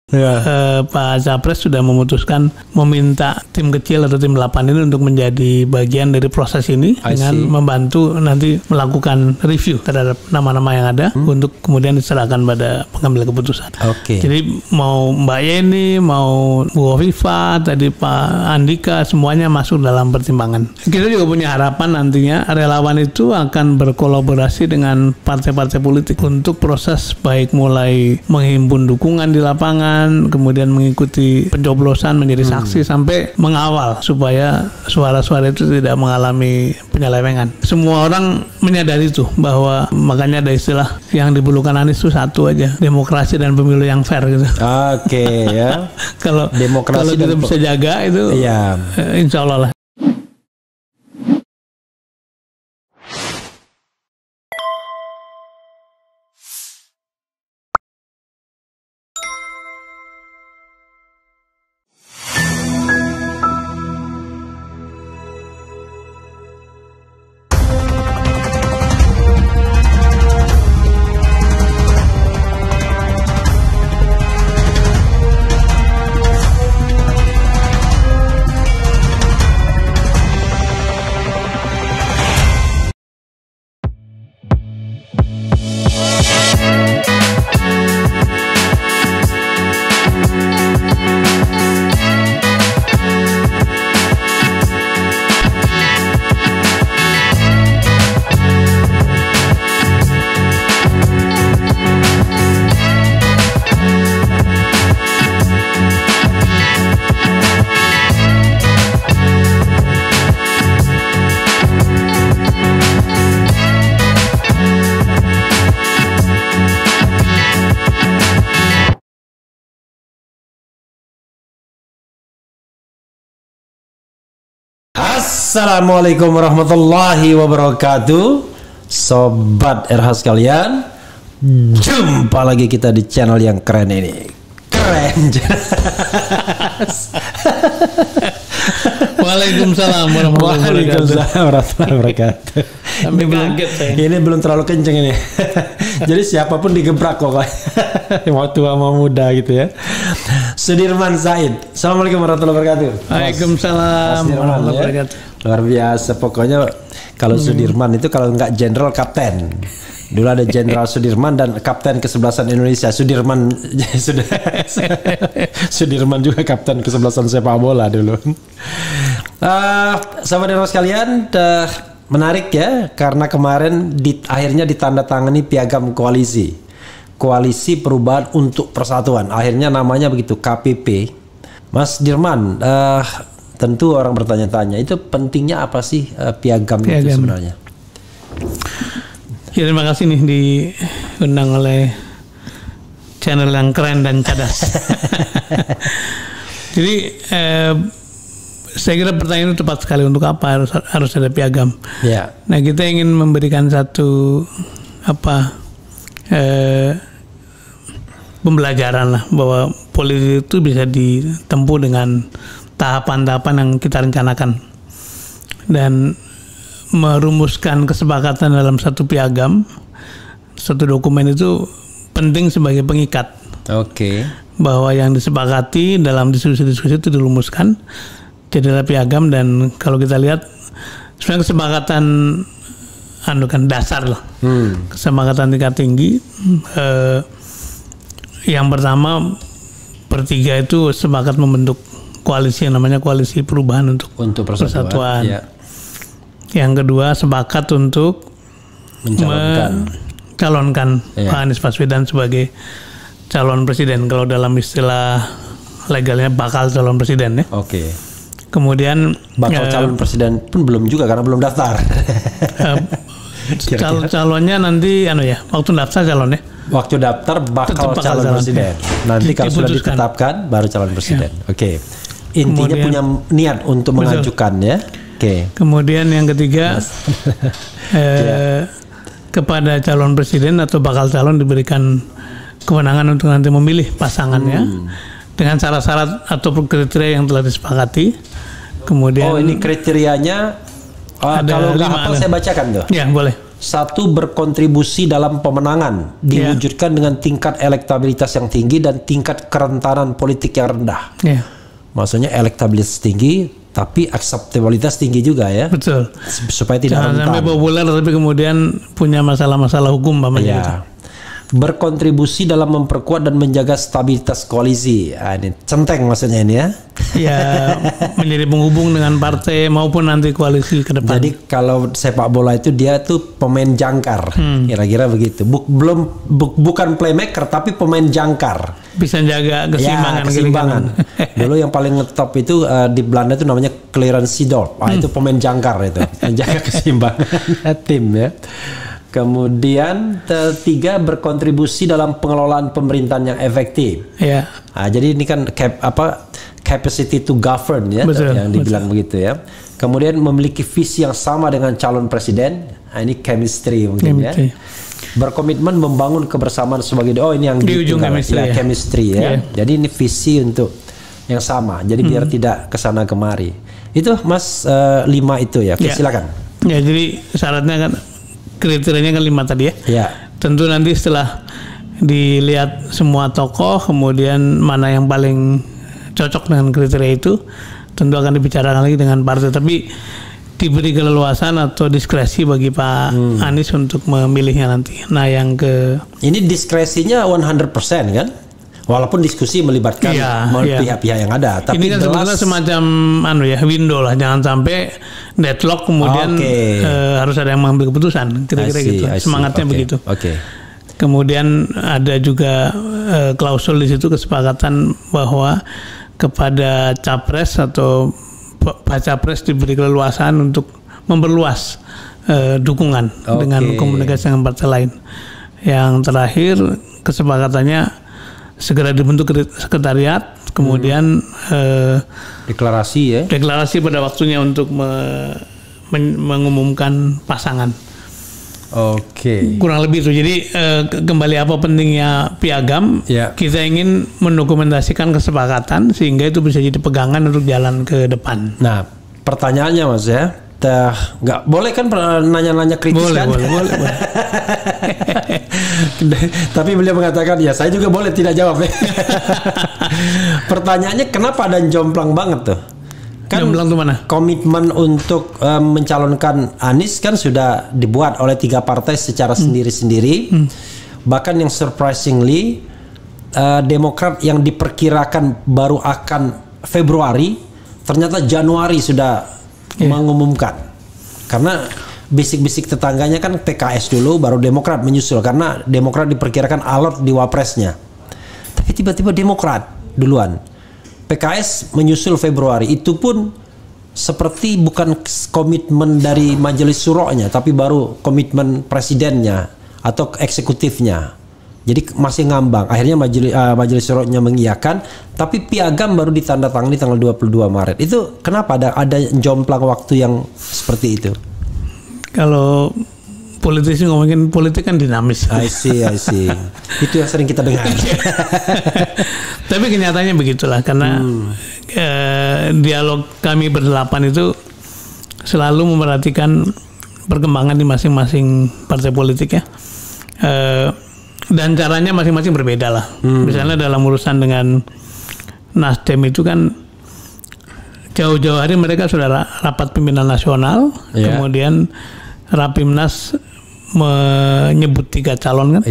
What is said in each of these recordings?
Pak Capres sudah memutuskan meminta tim kecil atau tim 8 ini untuk menjadi bagian dari proses ini dengan membantu nanti melakukan review terhadap nama-nama yang ada untuk kemudian diserahkan pada pengambil keputusan. Jadi mau Mbak Yeni, mau Bu Hovifa, tadi Pak Andika, semuanya masuk dalam pertimbangan. Kita juga punya harapan nantinya relawan itu akan berkolaborasi dengan partai-partai politik untuk proses baik mulai menghimpun dukungan di lapangan, kemudian mengikuti pencoblosan menjadi saksi sampai mengawal supaya suara-suara itu tidak mengalami penyelewengan. Semua orang menyadari itu bahwa makanya ada istilah yang diperlukan Anies itu satu aja, demokrasi dan pemilu yang fair gitu. Ya. Kalau kita bisa jaga itu, insya Allah lah. Assalamualaikum warahmatullahi wabarakatuh, Sobat RH sekalian. Jumpa lagi kita di channel yang keren ini. Keren jelas. Waalaikumsalam warahmatullahi wabarakatuh. Ini belum terlalu kenceng ini. Jadi siapapun digebrak kok, mau tua mau muda gitu ya. Sudirman Said. Assalamualaikum warahmatullahi wabarakatuh. Waalaikumsalam warahmatullahi wabarakatuh. Luar biasa, pokoknya kalau Sudirman itu kalau nggak jenderal kapten. Dulu ada Jenderal Sudirman dan Kapten Kesebelasan Indonesia. Sudirman juga Kapten Kesebelasan sepak bola dulu. Sahabat RH sekalian, menarik ya, karena kemarin akhirnya ditandatangani piagam Koalisi Perubahan untuk Persatuan. Akhirnya namanya begitu, KPP. Mas Dirman, tentu orang bertanya-tanya, itu pentingnya apa sih piagam itu sebenarnya? Ya, terima kasih nih diundang oleh channel yang keren dan cadas. Jadi saya kira pertanyaan itu tepat sekali, untuk apa harus ada piagam. Nah, kita ingin memberikan satu pembelajaran lah, bahwa politik itu bisa ditempuh dengan tahapan-tahapan yang kita rencanakan, dan merumuskan kesepakatan dalam satu piagam, satu dokumen itu penting sebagai pengikat. Bahwa yang disepakati dalam diskusi-diskusi itu dirumuskan, jadilah piagam. Dan kalau kita lihat sebenarnya kesepakatan dasar lah, kesepakatan tingkat tinggi. Yang pertama, bertiga itu sepakat membentuk koalisi yang namanya Koalisi Perubahan untuk Persatuan. Yang kedua, sepakat untuk mencalonkan Pak Anies Baswedan sebagai calon presiden. Kalau dalam istilah legalnya bakal calon presiden ya. Kemudian bakal calon presiden pun belum juga karena belum daftar. Calonnya nanti waktu daftar calonnya. Waktu daftar bakal calon presiden. Nanti kalau sudah ditetapkan baru calon presiden. Intinya kemudian, punya niat untuk mengajukan ya. Kemudian yang ketiga, kepada calon presiden atau bakal calon diberikan kewenangan untuk nanti memilih pasangannya dengan syarat-syarat atau kriteria yang telah disepakati. Kemudian ini kriterianya. Kalau nggak hafal saya bacakan tuh. Ya, boleh. Satu, berkontribusi dalam pemenangan diwujudkan dengan tingkat elektabilitas yang tinggi dan tingkat kerentanan politik yang rendah. Maksudnya elektabilitas tinggi tapi akseptabilitas tinggi juga ya. Betul. Supaya tidak rentan. Sampai populer tapi kemudian punya masalah-masalah hukum gitu. Berkontribusi dalam memperkuat dan menjaga stabilitas koalisi. Ini centeng maksudnya ini ya. Ya, menjadi penghubung dengan partai maupun nanti koalisi ke depan. Jadi kalau sepak bola itu dia tuh pemain jangkar, kira-kira begitu. Bukan playmaker tapi pemain jangkar. Bisa jaga keseimbangan. Keseimbangan. Dulu yang paling ngetop itu di Belanda itu namanya Clarence Seedorf. Itu pemain jangkar itu, menjaga keseimbangan tim ya. Kemudian 3, berkontribusi dalam pengelolaan pemerintahan yang efektif. Jadi ini kan capacity to govern ya, yang dibilang begitu ya. Kemudian memiliki visi yang sama dengan calon presiden. Ini chemistry mungkin ya. Berkomitmen membangun kebersamaan sebagai ini yang di ujung chemistry ya. Jadi ini visi untuk yang sama. Jadi biar tidak kesana kemari. Itu Mas 5 itu ya. Silakan. Ya, jadi syaratnya kan kriterianya kan 5 tadi ya. Tentu nanti setelah dilihat semua tokoh, kemudian mana yang paling cocok dengan kriteria itu, tentu akan dibicarakan lagi dengan partai. Tapi diberi keleluasan atau diskresi bagi Pak Anies untuk memilihnya nanti. Nah, yang ini diskresinya 100% kan? Walaupun diskusi melibatkan pihak-pihak yang ada, tapi ini kan sebenarnya semacam window lah, jangan sampai deadlock kemudian harus ada yang mengambil keputusan, kira-kira gitu. Semangatnya begitu. Kemudian ada juga klausul di situ kesepakatan bahwa kepada capres atau baca pres diberi keleluasaan untuk memperluas dukungan dengan komunikasi dengan partai lain. Yang terakhir kesepakatannya segera dibentuk sekretariat, kemudian deklarasi pada waktunya untuk mengumumkan pasangan. Kurang lebih itu. Jadi kembali apa pentingnya piagam? Kita ingin mendokumentasikan kesepakatan sehingga itu bisa jadi pegangan untuk jalan ke depan. Nah, pertanyaannya Mas ya, nggak boleh kan nanya-nanya kritis kan? Boleh. Tapi beliau mengatakan ya saya juga boleh tidak jawab. Pertanyaannya kenapa ada jomplang banget tuh? Kan jomplang tuh mana? Komitmen untuk mencalonkan Anies kan sudah dibuat oleh 3 partai secara sendiri-sendiri. Bahkan yang surprisingly Demokrat yang diperkirakan baru akan Februari ternyata Januari sudah mengumumkan. Karena bisik-bisik tetangganya kan PKS dulu baru Demokrat menyusul karena Demokrat diperkirakan alot di wapresnya. Tapi tiba-tiba Demokrat duluan. PKS menyusul Februari. Itu pun seperti bukan komitmen dari Majelis Syuro'nya tapi baru komitmen presidennya atau eksekutifnya. Jadi masih ngambang. Akhirnya Majelis Syuro'nya mengiyakan, tapi piagam baru ditandatangani tanggal 22 Maret. Itu kenapa ada jomplang waktu yang seperti itu? Kalau politisi ngomongin politik kan dinamis. I see. Itu yang sering kita dengar. Tapi kenyataannya begitulah karena dialog kami berdelapan itu selalu memperhatikan perkembangan di masing-masing partai politik ya. Dan caranya masing-masing berbeda lah. Misalnya dalam urusan dengan Nasdem itu kan jauh-jauh hari mereka sudah rapat pimpinan nasional, kemudian Rapimnas menyebut 3 calon kan,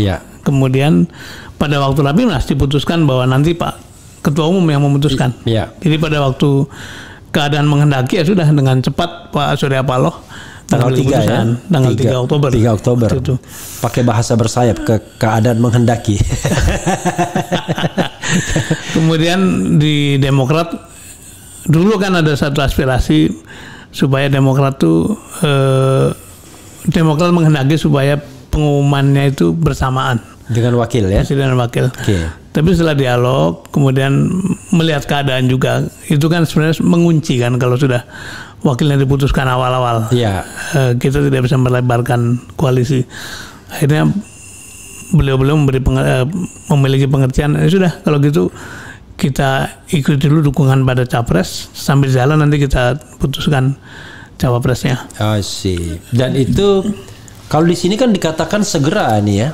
kemudian pada waktu Rapimnas diputuskan bahwa nanti Pak Ketua Umum yang memutuskan. Jadi pada waktu keadaan menghendaki ya sudah dengan cepat Pak Surya Paloh tanggal 3 ya, tanggal 3 Oktober. 3 Oktober. Itu. Pakai bahasa bersayap keadaan menghendaki. Kemudian di Demokrat dulu kan ada satu aspirasi supaya Demokrat tuh Demokrat menghendaki supaya pengumumannya itu bersamaan dengan wakil ya, presiden dan wakil. Tapi setelah dialog kemudian melihat keadaan juga itu kan sebenarnya mengunci kan kalau sudah wakilnya diputuskan awal-awal. Kita tidak bisa melebarkan koalisi. Akhirnya beliau-beliau memiliki pengertian sudah kalau gitu kita ikuti dulu dukungan pada capres sambil jalan nanti kita putuskan cawapresnya. Dan itu Kalau di sini kan dikatakan segera nih ya.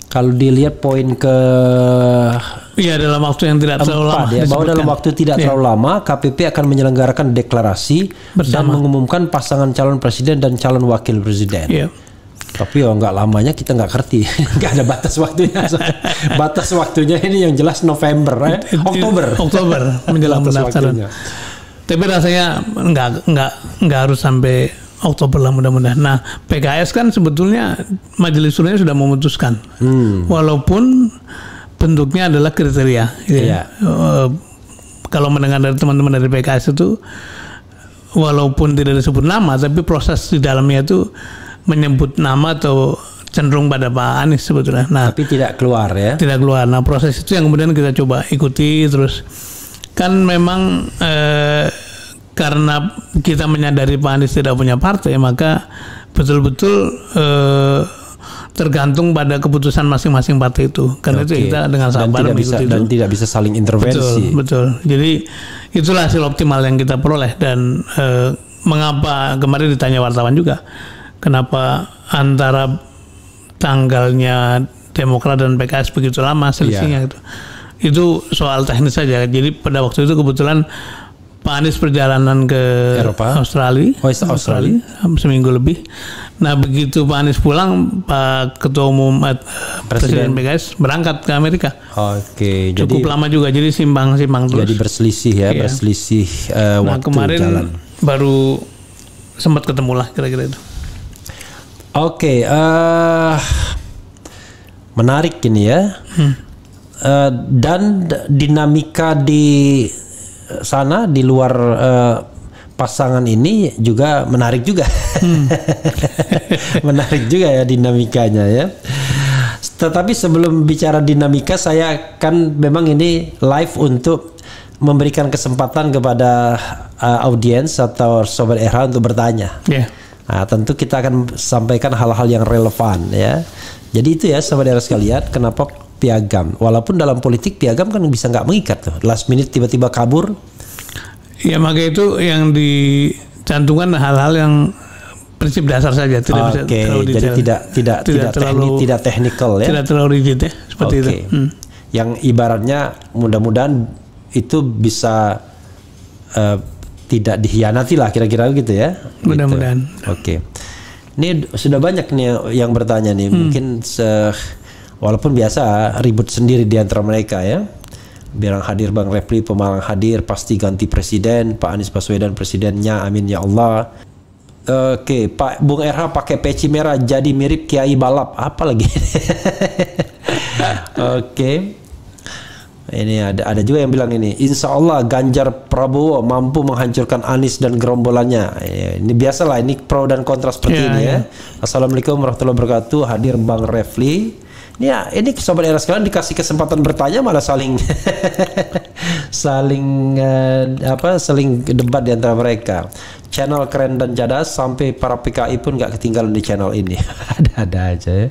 Kalau dilihat poin ke dalam waktu yang tidak terlalu lama ya, bahwa dalam waktu tidak terlalu lama KPP akan menyelenggarakan deklarasi dan mengumumkan pasangan calon presiden dan calon wakil presiden. Tapi nggak lamanya kita nggak ngerti, nggak ada batas waktunya. Batas waktunya ini yang jelas November, Oktober menjelang pendaftaran. Tapi rasanya nggak harus sampai Oktober lah mudah-mudahan. Nah, PKS kan sebetulnya majelis suruhnya sudah memutuskan, walaupun bentuknya adalah kriteria. Kalau mendengar dari teman-teman dari PKS itu, walaupun tidak disebut nama, tapi proses di dalamnya itu menyebut nama atau cenderung pada Pak Anies sebetulnya. Nah, tapi tidak keluar ya? Tidak keluar. Nah, proses itu yang kemudian kita coba ikuti terus. Kan memang karena kita menyadari Pak Anies tidak punya partai, maka betul-betul tergantung pada keputusan masing-masing partai itu. Karena itu kita dengan sabar mengikuti dan tidak bisa saling intervensi. Betul. Jadi itulah hasil optimal yang kita peroleh. Dan mengapa kemarin ditanya wartawan juga, kenapa antara tanggalnya Demokrat dan PKS begitu lama selisihnya gitu. Itu soal teknis saja. Jadi pada waktu itu kebetulan Pak Anies perjalanan ke Australia seminggu lebih. Nah, begitu Pak Anies pulang, Pak Ketua Umum Presiden PKS berangkat ke Amerika. Cukup lama juga, jadi simpang terus. Jadi berselisih berselisih waktu kemarin jalan. Baru sempat ketemu lah kira-kira itu. Menarik ini ya. Dan dinamika di sana di luar pasangan ini juga menarik juga. Menarik juga ya dinamikanya ya. Tetapi sebelum bicara dinamika, saya kan memang ini live untuk memberikan kesempatan kepada audiens atau Sobat RH untuk bertanya. Nah, tentu kita akan sampaikan hal-hal yang relevan ya. Jadi itu ya Sobat RH sekalian, kenapa piagam, walaupun dalam politik piagam kan bisa nggak mengikat tuh, last minute tiba-tiba kabur. Ya, maka itu yang dicantumkan hal-hal yang prinsip dasar saja, tidak bisa terlalu detail. Jadi tidak teknikal ya. Tidak terlalu rigid ya, seperti itu. Yang ibaratnya mudah-mudahan itu bisa tidak dikhianati lah kira-kira gitu ya. Mudah-mudahan. Gitu. Ini sudah banyak nih yang bertanya nih, mungkin walaupun biasa ribut sendiri di antara mereka ya. Bilang hadir Bang Refli, Pemalang hadir, pasti ganti presiden, Pak Anies Baswedan presidennya, amin ya Allah. Pak Bung RH pakai peci merah jadi mirip Kiai Balap, apa lagi? Ini ada juga yang bilang ini, insya Allah Ganjar Prabowo mampu menghancurkan Anies dan gerombolannya. Ini biasalah, ini pro dan kontra seperti ini ya. Assalamualaikum warahmatullahi wabarakatuh, hadir Bang Refli. Ini Sobat RH sekalian dikasih kesempatan bertanya malah saling debat di antara mereka. Channel keren dan jadas, sampai para PKI pun nggak ketinggalan di channel ini. Ada-ada aja ya.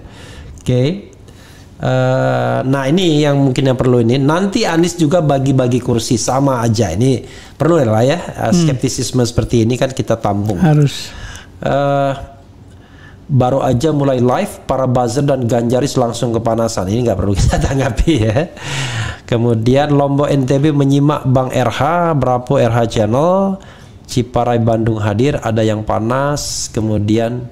Nah ini yang mungkin yang perlu ini. Nanti Anies juga bagi-bagi kursi, sama aja. Ini perlu lah ya. Skeptisisme seperti ini kan kita tampung. Harus. Baru aja mulai live, para buzzer dan Ganjaris langsung kepanasan. Ini nggak perlu kita tanggapi ya. Kemudian Lombok NTB menyimak Bang RH, Brapo RH Channel, Ciparai Bandung hadir, ada yang panas. Kemudian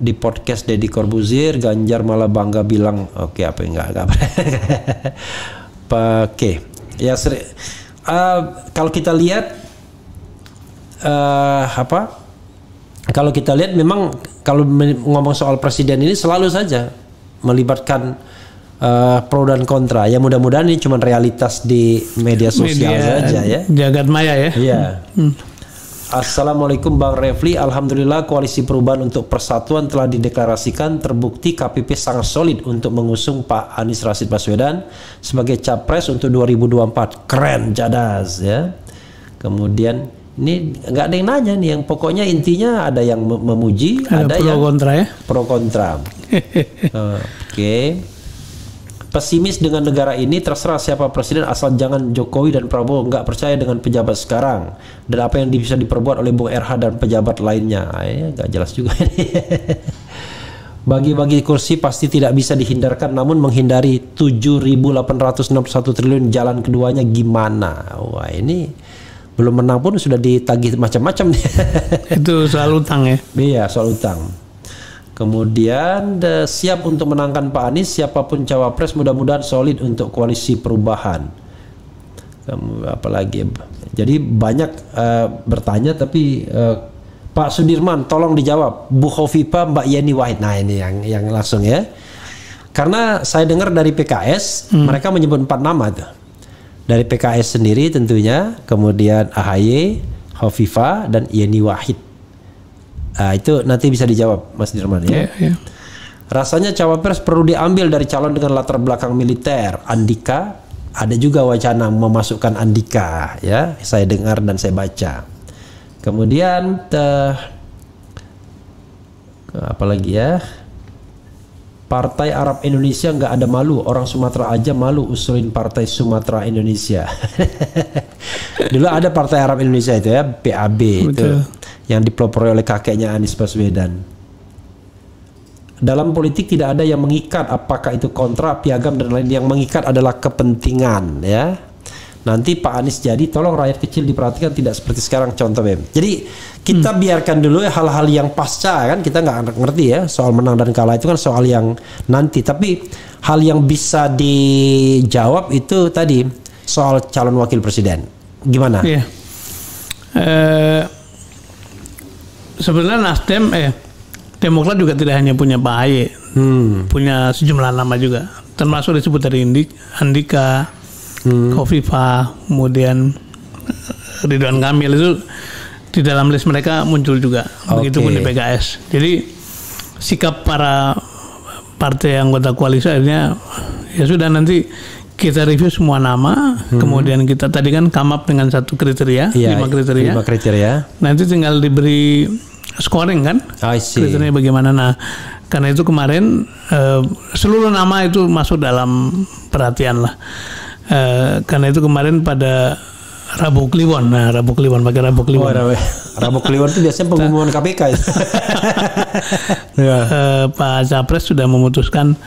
di podcast Deddy Corbuzier, Ganjar malah bangga bilang, ya kalau kita lihat kalau kita lihat memang kalau ngomong soal presiden ini selalu saja melibatkan pro dan kontra. Ya mudah-mudahan ini cuma realitas di media sosial saja ya. Jagat maya ya. Iya. Assalamualaikum Bang Refli, alhamdulillah Koalisi Perubahan untuk Persatuan telah dideklarasikan, terbukti KPP sangat solid untuk mengusung Pak Anies Rashid Baswedan sebagai capres untuk 2024. Keren, jadas ya. Kemudian ini nggak ada yang nanya nih, yang pokoknya intinya ada yang memuji, ada pro yang kontra ya. Pro kontra. Pesimis dengan negara ini, terserah siapa presiden asal jangan Jokowi dan Prabowo. Nggak percaya dengan pejabat sekarang dan apa yang bisa diperbuat oleh Bung RH dan pejabat lainnya. Nggak jelas juga ini. Bagi-bagi kursi pasti tidak bisa dihindarkan, namun menghindari 7.861 triliun jalan keduanya gimana? Wah, ini belum menang pun sudah ditagih macam-macam nih. Itu soal utang ya? Iya, soal utang. Kemudian siap untuk menangkan Pak Anies, siapapun cawapres mudah-mudahan solid untuk koalisi perubahan. Apalagi, jadi banyak bertanya tapi Pak Sudirman tolong dijawab. Bu Khofifah, Mbak Yeni Wahid. Nah ini yang langsung ya. Karena saya dengar dari PKS mereka menyebut 4 nama tuh. Dari PKS sendiri tentunya, kemudian AHY, Khofifah dan Yeni Wahid. Itu nanti bisa dijawab Mas Dirman ya. Yeah. Rasanya cawapres perlu diambil dari calon dengan latar belakang militer. Andika, ada juga wacana memasukkan Andika ya. Saya dengar dan saya baca. Kemudian apalagi ya? Partai Arab Indonesia nggak ada malu. Orang Sumatera aja malu usulin Partai Sumatera Indonesia. Dulu ada Partai Arab Indonesia itu ya, PAB. Betul. Itu yang dipelopori oleh kakeknya Anies Baswedan. Dalam politik tidak ada yang mengikat, apakah itu kontra, piagam dan lain. Yang mengikat adalah kepentingan ya. Nanti Pak Anies jadi, tolong rakyat kecil diperhatikan, tidak seperti sekarang contoh BEM. Jadi kita biarkan dulu hal-hal yang pasca, kan kita nggak ngerti ya soal menang dan kalah, itu kan soal yang nanti. Tapi hal yang bisa dijawab itu tadi soal calon wakil presiden. Gimana? Iya. Sebenarnya Nasdem, Demokrat juga tidak hanya punya Pak AHY, punya sejumlah nama juga, termasuk disebut dari Andika, Khofifah, kemudian Ridwan Kamil, itu di dalam list mereka muncul juga. Begitupun di PKS. Jadi sikap para partai anggota koalisi akhirnya ya sudah, nanti kita review semua nama, kemudian kita tadi kan come up dengan satu kriteria, 5 kriteria. Nanti tinggal diberi scoring kan, kriterianya bagaimana. Nah, karena itu kemarin seluruh nama itu masuk dalam perhatian lah. Karena itu kemarin pada Rabu Kliwon, pakai Rabu Kliwon. Rabu Kliwon itu biasanya pengumuman KPK. Pak Capres sudah memutuskan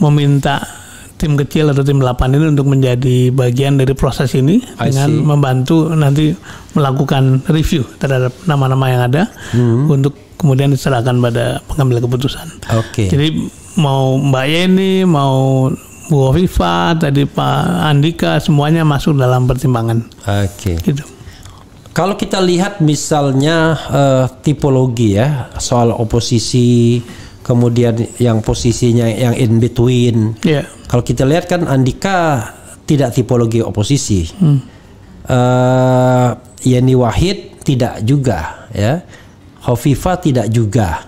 meminta tim kecil atau tim 8 ini untuk menjadi bagian dari proses ini dengan membantu nanti melakukan review terhadap nama-nama yang ada untuk kemudian diserahkan pada pengambil keputusan. Jadi mau Mbak Yeni, mau Bu Khofifah, tadi Pak Andika, semuanya masuk dalam pertimbangan. Gitu. Kalau kita lihat misalnya tipologi ya soal oposisi, kemudian yang posisinya yang in between. Kalau kita lihat kan Andika tidak tipologi oposisi, Yeni Wahid tidak juga, ya. Khofifah tidak juga.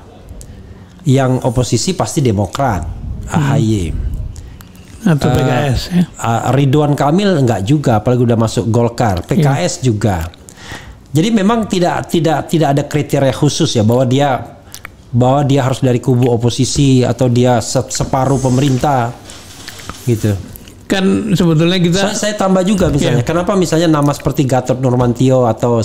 Yang oposisi pasti Demokrat, AHY. Atau PKS ya. Ridwan Kamil enggak juga, apalagi udah masuk Golkar. PKS juga. Jadi memang tidak ada kriteria khusus ya bahwa dia harus dari kubu oposisi atau dia separuh pemerintah gitu. Kan sebetulnya kita saya tambah juga misalnya kenapa misalnya nama seperti Gatot Nurmantio atau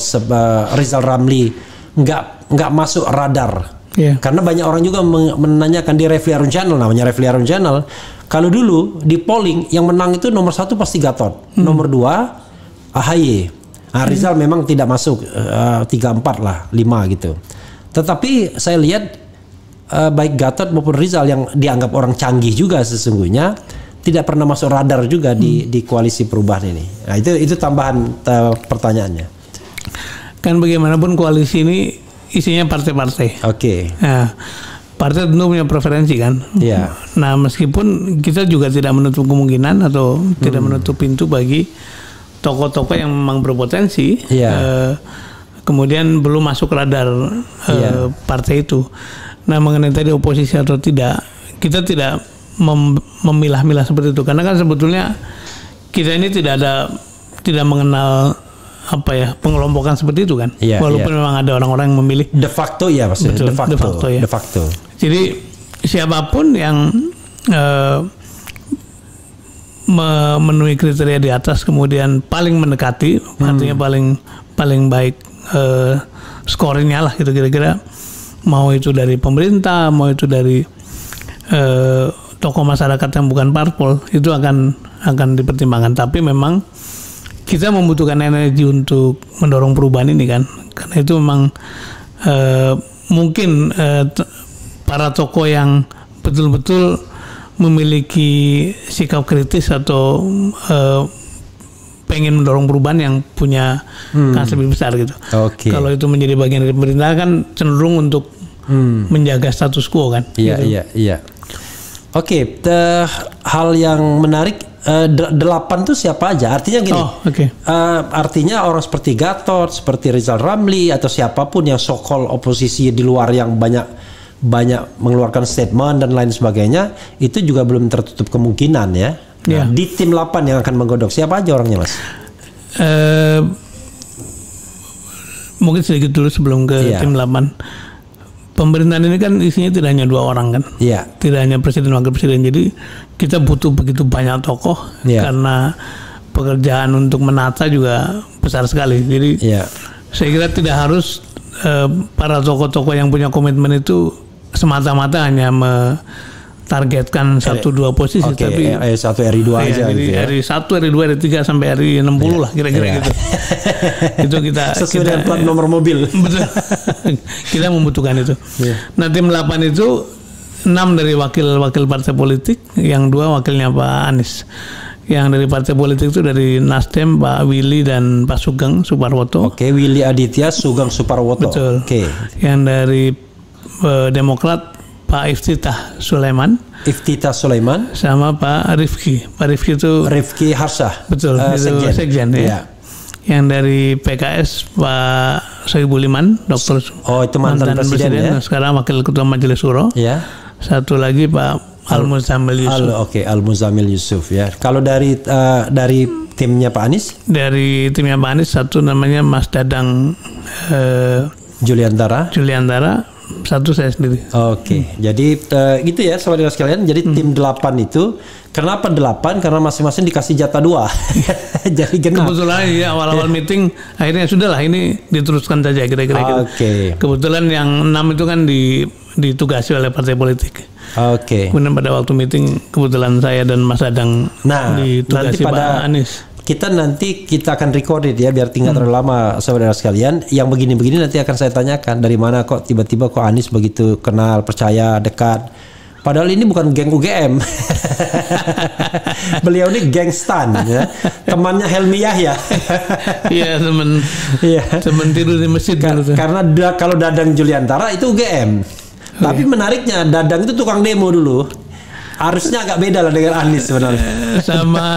Rizal Ramli nggak masuk radar. Karena banyak orang juga menanyakan di Refli Harun Channel, namanya Refli Harun Channel. Kalau dulu di polling yang menang itu nomor 1 pasti Gatot, nomor 2 AHY. Rizal memang tidak masuk 3, 4 lah, 5 gitu. Tetapi saya lihat baik Gatot maupun Rizal yang dianggap orang canggih juga sesungguhnya tidak pernah masuk radar juga di koalisi perubahan ini. Nah itu tambahan pertanyaannya. Kan bagaimanapun koalisi ini isinya partai-partai. Nah, partai tentu punya preferensi kan. Nah meskipun kita juga tidak menutup kemungkinan atau tidak menutup pintu bagi tokoh-tokoh yang memang berpotensi kemudian belum masuk radar partai itu. Nah mengenai tadi oposisi atau tidak, kita tidak memilah-milah seperti itu karena kan sebetulnya kita ini tidak mengenal pengelompokan seperti itu kan. Walaupun memang ada orang-orang yang memilih de facto ya maksudnya. De facto. Jadi siapapun yang memenuhi kriteria di atas kemudian paling mendekati, artinya paling baik skornya lah gitu kira-kira, mau itu dari pemerintah, mau itu dari tokoh masyarakat yang bukan parpol, itu akan dipertimbangkan. Tapi memang kita membutuhkan energi untuk mendorong perubahan ini kan, karena itu memang mungkin para tokoh yang betul-betul memiliki sikap kritis atau pengen mendorong perubahan yang punya kans lebih besar gitu. Okay. Kalau itu menjadi bagian dari pemerintah kan cenderung untuk menjaga status quo kan. Iya, gitu. iya. Oke, hal yang menarik, 8 tuh siapa aja? Artinya gini, artinya orang seperti Gatot, seperti Rizal Ramli atau siapapun yang so-called oposisi di luar yang banyak mengeluarkan statement dan lain sebagainya, itu juga belum tertutup kemungkinan ya. Nah, di tim 8 yang akan menggodok siapa aja orangnya, Mas? Mungkin sedikit dulu sebelum ke tim 8. Pemerintahan ini kan isinya tidak hanya 2 orang kan, tidak hanya presiden wakil presiden. Jadi kita butuh begitu banyak tokoh karena pekerjaan untuk menata juga besar sekali. Jadi saya kira tidak harus para tokoh-tokoh yang punya komitmen itu semata-mata hanya targetkan 1-2 posisi, tapi RI 1, RI 2 aja jadi gitu ya. RI 1, RI 2, RI 3 sampai RI 60 lah kira-kira gitu. Itu kita sesuai dengan plat nomor mobil. Betul. Kita membutuhkan itu. Nah, tim 8 itu 6 dari wakil partai politik, yang 2 wakilnya Pak Anies. Yang dari partai politik itu dari Nasdem Pak Willy dan Pak Sugeng Suparwoto. Willy Aditya, Sugeng Suparwoto. Betul. Yang dari Demokrat Pak Iftitah Sulaiman sama Pak Rifki. Pak Rifki itu Rifki Harsah. Betul, itu sekjen ya. Yang dari PKS Pak Sohibul Iman, Dokter. Itu mantan presiden ya. Sekarang wakil ketua Majelis Syuro. Satu lagi Pak Al-Muzammil Yusuf. Al-Muzammil Yusuf ya. Kalau dari timnya Pak Anies? Dari timnya Pak Anies satu namanya Mas Dadang Juliantara. Satu saya sendiri. Jadi gitu ya saudara sekalian. Jadi tim 8 itu, kenapa 8? Karena masing-masing dikasih jatah 2. Jadi genap. Kebetulan ya awal-awal meeting akhirnya sudahlah ini diteruskan saja kira-kira gitu. Kebetulan yang 6 itu kan ditugasi oleh partai politik. Kemudian pada waktu meeting kebetulan saya dan Mas Adang ditugasi Pak Anies. Kita akan record ya biar tinggal terlalu lama saudara sekalian. Yang begini-begini nanti akan saya tanyakan, dari mana kok tiba-tiba kok Anies begitu kenal, percaya, dekat. Padahal ini bukan geng UGM. Beliau ini geng Stan ya. Temannya Helmi Yahya. Iya, teman tidur di masjid. Karena kalau Dadang Juliantara itu UGM. Tapi menariknya Dadang itu tukang demo dulu. Harusnya agak beda lah dengan Anies sebenarnya. Sama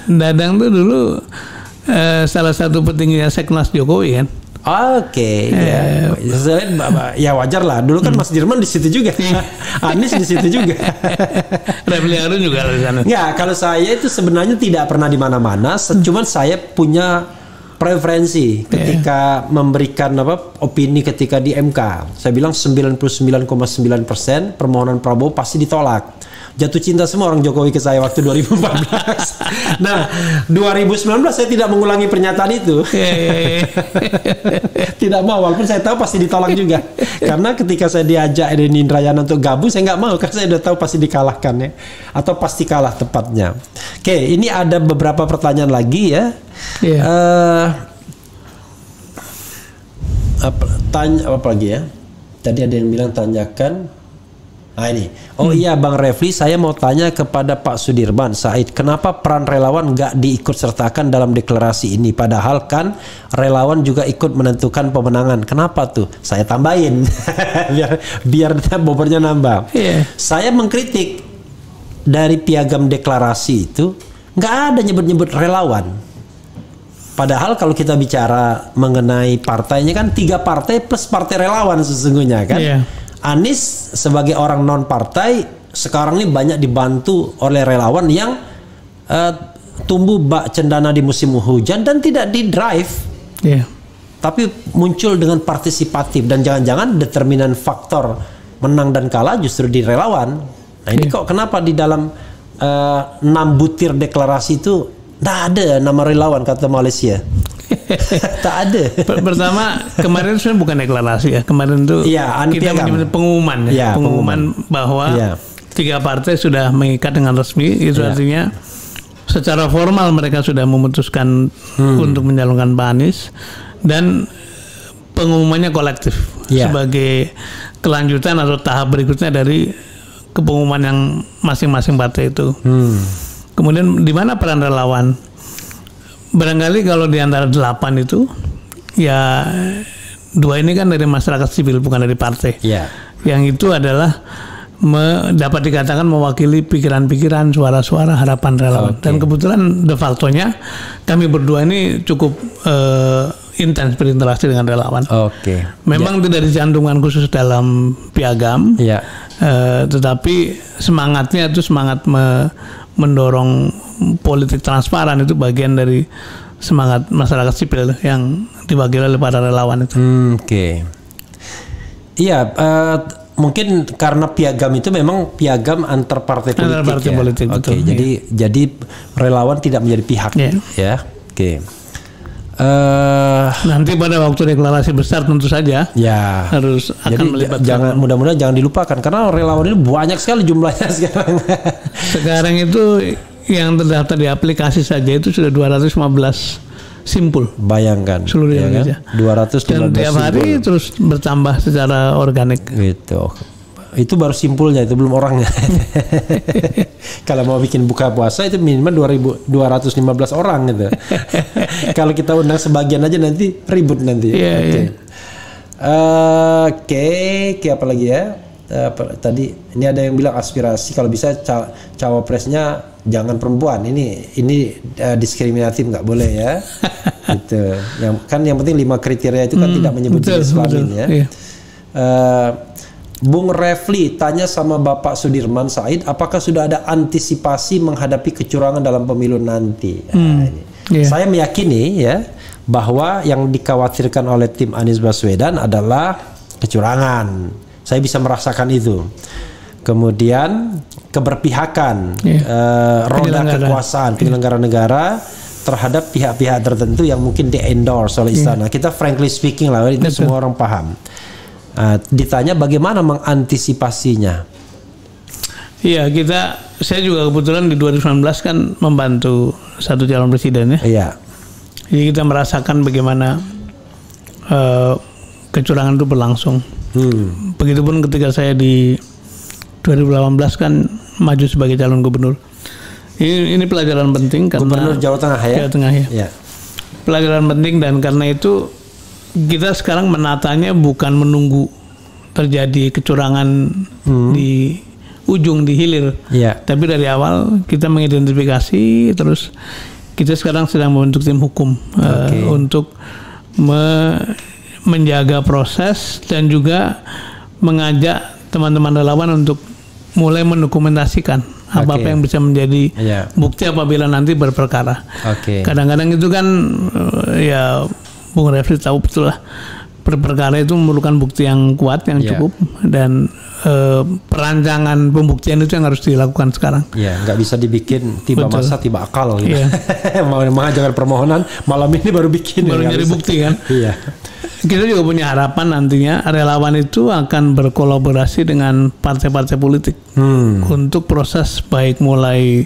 Dadang tuh dulu salah satu petingginya Seknas Jokowi kan. Ya wajar lah. Dulu kan Mas Dirman di situ juga. Anies di situ juga. Refli Harun juga di sana. Nggak, kalau saya itu sebenarnya tidak pernah di mana-mana. Cuman saya punya preferensi ketika memberikan opini ketika di MK. Saya bilang 99,9% permohonan Prabowo pasti ditolak. Jatuh cinta semua orang Jokowi ke saya waktu 2014. Nah, 2019 saya tidak mengulangi pernyataan itu. Tidak mau, walaupun saya tahu pasti ditolak juga. Karena ketika saya diajak Denny Indrayana untuk gabung, saya nggak mau karena saya udah tahu pasti dikalahkan ya, atau pasti kalah tepatnya. Ini ada beberapa pertanyaan lagi ya. Apa lagi ya? Tadi ada yang bilang tanyakan. Ini. Iya Bang Refli, saya mau tanya kepada Pak Sudirman Said, kenapa peran relawan nggak diikut sertakan dalam deklarasi ini? Padahal kan relawan juga ikut menentukan pemenangan. Kenapa tuh? Saya tambahin biar bobotnya nambah. Saya mengkritik dari piagam deklarasi itu nggak ada nyebut-nyebut relawan. Padahal kalau kita bicara mengenai partainya kan 3 partai plus partai relawan sesungguhnya kan. Anies sebagai orang non partai sekarang ini banyak dibantu oleh relawan yang tumbuh bak cendana di musim hujan dan tidak di drive, tapi muncul dengan partisipatif, dan jangan-jangan determinan faktor menang dan kalah justru di relawan. Nah ini kok kenapa di dalam 6 butir deklarasi itu tidak ada nama relawan kata Malaysia. Tak ada. Pertama kemarin sebenarnya bukan deklarasi ya. Kemarin tuh kita menyebut pengumuman ya. Pengumuman bahwa 3 partai sudah mengikat dengan resmi. Itu artinya secara formal mereka sudah memutuskan untuk mencalonkan Pak Anies, dan pengumumannya kolektif sebagai kelanjutan atau tahap berikutnya dari kepengumuman yang masing-masing partai itu. Kemudian di mana peran relawan? Barangkali kalau di antara 8 itu ya 2 ini kan dari masyarakat sipil bukan dari partai. Yang itu adalah dapat dikatakan mewakili pikiran-pikiran, suara-suara, harapan relawan. Dan kebetulan de facto-nya kami berdua ini cukup intens berinteraksi dengan relawan. Memang tidak dicantumkan khusus dalam piagam, tetapi semangatnya itu semangat mendorong politik transparan, itu bagian dari semangat masyarakat sipil yang diwakili oleh para relawan itu. Mungkin karena piagam itu memang piagam antar partai politik. Jadi relawan tidak menjadi pihak nanti pada waktu deklarasi besar tentu saja harus akan melibatkan. Mudah-mudahan jangan dilupakan karena relawan ini banyak sekali jumlahnya sekarang. Sekarang itu yang terdaftar di aplikasi saja itu sudah 215 simpul. Bayangkan seluruh Indonesia. 215 dan tiap hari simpul. Terus bertambah secara organik. Gitu. Itu baru simpulnya, itu belum orangnya. Kalau mau bikin buka puasa itu minimal 215 orang gitu. Kalau kita undang sebagian aja nanti ribut nanti. Oke, apa lagi ya? Tadi ini ada yang bilang aspirasi kalau bisa cawapresnya jangan perempuan. Ini diskriminatif, nggak boleh ya. Gitu. Yang penting 5 kriteria itu kan tidak menyebut jenis kelamin ya. Bung Refli tanya sama Bapak Sudirman Said, apakah sudah ada antisipasi menghadapi kecurangan dalam pemilu nanti? Saya meyakini ya bahwa yang dikhawatirkan oleh tim Anies Baswedan adalah kecurangan. Saya bisa merasakan itu. Kemudian keberpihakan, roda kekuasaan penyelenggara negara terhadap pihak-pihak tertentu yang mungkin di-endorse oleh istana. Kita frankly speaking lah, itu semua orang paham. Ditanya bagaimana mengantisipasinya? Iya, saya juga kebetulan di 2019 kan membantu satu calon presiden ya. Jadi kita merasakan bagaimana kecurangan itu berlangsung. Begitupun ketika saya di 2018 kan maju sebagai calon gubernur. Ini pelajaran penting karena Gubernur Jawa Tengah ya. Jawa Tengah ya. Pelajaran penting, dan karena itu kita sekarang menatanya bukan menunggu terjadi kecurangan di ujung, di hilir, tapi dari awal kita mengidentifikasi, terus kita sekarang sedang membentuk tim hukum untuk menjaga proses dan juga mengajak teman-teman relawan untuk mulai mendokumentasikan apa-apa yang bisa menjadi bukti apabila nanti berperkara. Kadang-kadang itu kan ya Bung Refli tahu betul lah, perkara itu memerlukan bukti yang kuat, yang cukup, dan perancangan pembuktian itu yang harus dilakukan sekarang. Nggak bisa dibikin tiba masa tiba akal gitu. Mau mengajukan permohonan malam ini baru bikin, baru nyari bukti kan. Kita juga punya harapan nantinya relawan itu akan berkolaborasi dengan partai-partai politik untuk proses baik mulai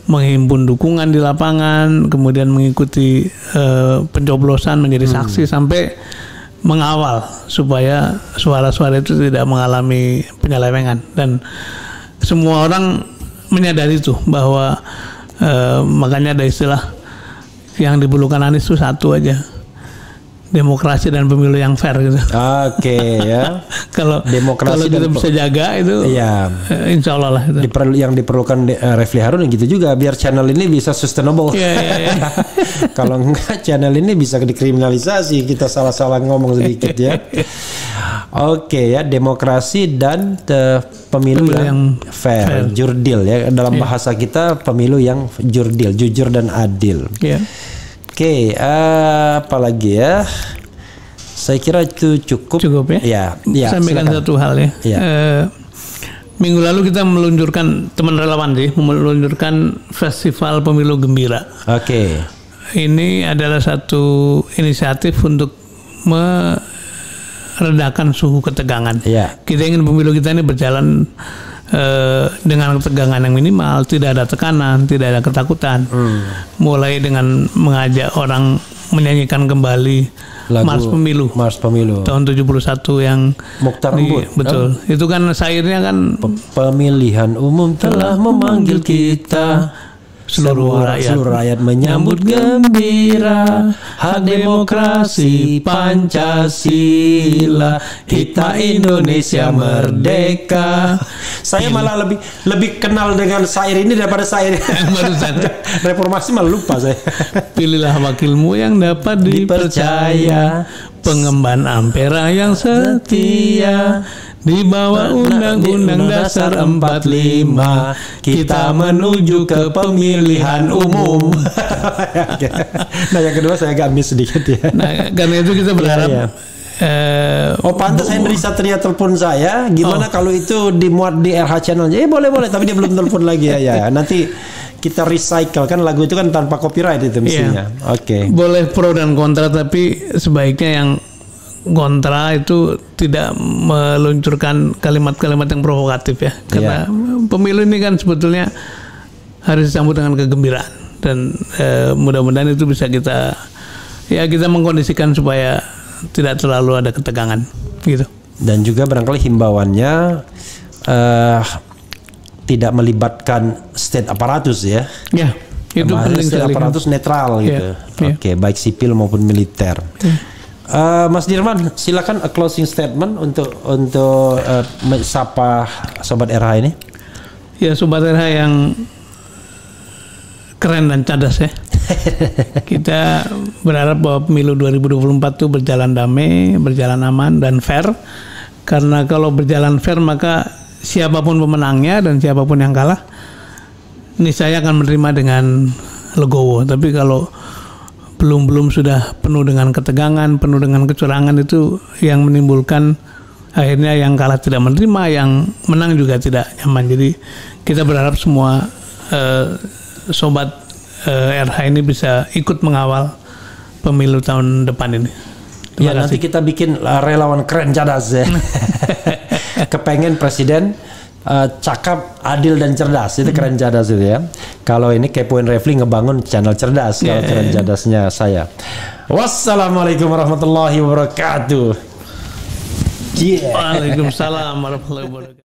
menghimpun dukungan di lapangan, kemudian mengikuti pencoblosan menjadi saksi sampai mengawal supaya suara-suara itu tidak mengalami penyelewengan. Dan semua orang menyadari itu bahwa makanya ada istilah yang diperlukan Anies itu satu aja, demokrasi dan pemilu yang fair gitu. Kalau kita bisa jaga itu, insya Allah lah itu. Yang diperlukan Refli Harun gitu juga, biar channel ini bisa sustainable. Kalau enggak channel ini bisa dikriminalisasi, kita salah-salah ngomong sedikit ya. Demokrasi dan pemilu yang fair, jurdil ya, dalam bahasa kita pemilu yang jurdil, jujur dan adil. Apa lagi ya? Saya kira itu cukup ya. Sampaikan satu hal ya. Minggu lalu kita meluncurkan, teman relawan sih, meluncurkan Festival Pemilu Gembira. Oke. Ini adalah satu inisiatif untuk meredakan suhu ketegangan. Iya. Kita ingin pemilu kita ini berjalan dengan ketegangan yang minimal, tidak ada tekanan, tidak ada ketakutan. Mulai dengan mengajak orang menyanyikan kembali lagu Mars Pemilu tahun 71 yang Mokhtar Embut. Betul. Itu kan syairnya kan pemilihan umum telah memanggil kita, seluruh rakyat menyambut gembira, hak demokrasi Pancasila, kita Indonesia merdeka. Saya malah lebih kenal dengan syair ini daripada syair reformasi, malah lupa saya. Pilihlah wakilmu yang dapat dipercaya, pengemban ampera yang setia, di bawah Undang-Undang Dasar 45 kita menuju ke pemilihan umum. Nah, yang kedua saya agak miss sedikit ya. Nah, karena itu kita berharap pantas Henry Satria telepon saya. Gimana kalau itu dimuat di RH Channel? Boleh, tapi dia belum telepon lagi ya. Nanti kita recycle, kan lagu itu kan tanpa copyright itu mestinya. Oke. Boleh pro dan kontra, tapi sebaiknya yang kontra itu tidak meluncurkan kalimat-kalimat yang provokatif ya, karena pemilu ini kan sebetulnya harus disambut dengan kegembiraan, dan mudah-mudahan itu bisa kita mengkondisikan supaya tidak terlalu ada ketegangan gitu. Dan juga barangkali himbauannya tidak melibatkan state aparatus ya. Ya, itu penting sekali. State aparatus netral gitu. Oke, baik sipil maupun militer. Mas Dirman, silakan a closing statement untuk sapa Sobat RH ini. Ya, Sobat RH yang keren dan cadas ya. Kita berharap bahwa pemilu 2024 itu berjalan damai, berjalan aman dan fair. Karena kalau berjalan fair maka siapapun pemenangnya dan siapapun yang kalah niscaya akan menerima dengan legowo. Tapi kalau belum sudah penuh dengan ketegangan, penuh dengan kecurangan, itu yang menimbulkan akhirnya yang kalah tidak menerima, yang menang juga tidak nyaman. Jadi kita berharap semua Sobat RH ini bisa ikut mengawal pemilu tahun depan ini. Terima kasih. Nanti kita bikin relawan keren cadas ya. Kepengen presiden cakap, adil dan cerdas, itu keren cadas itu ya. Kalau ini kepoin Refli ngebangun channel cerdas, kalau keren cadasnya saya. Wassalamualaikum warahmatullahi wabarakatuh. Waalaikumsalam warahmatullahi wabarakatuh.